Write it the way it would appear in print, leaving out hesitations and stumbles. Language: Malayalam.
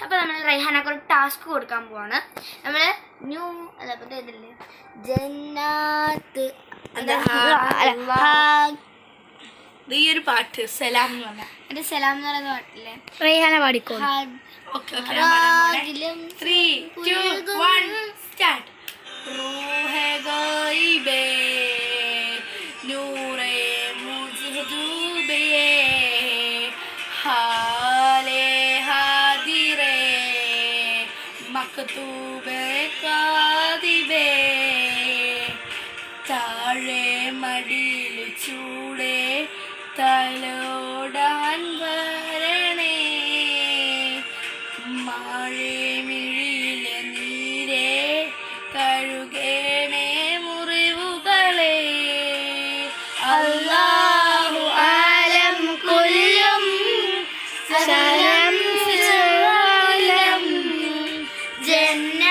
അപ്പോൾ നമ്മൾ റൈഹാനക്ക് ഒരു ടാസ്ക് കൊടുക്കാൻ പോവാണ്. നമ്മൾ ന്യൂ അതേപോലെ ഇതില്ലേ ജന്നാത്ത് ഈ ഒരു പാട്ട് സലാം എന്ന് പറഞ്ഞാൽ എൻ്റെ സലാം എന്ന് പറയുന്ന പാട്ടില്ലേ റൈഹാന പാടിക്കോ. Three, two, one, start. रूहे गईबे नूरे मुझदूबे हाले हादिरे मकतूबे कादिबे ताळे मडिल चूड़े തലോടാൻ വരണേ മഴേ മിഴിയിലെ നീരേ കഴുകേണേ മുറിവുകളെ അല്ലാഹു ആലം കുല്ലും സലം സലം ജന്ന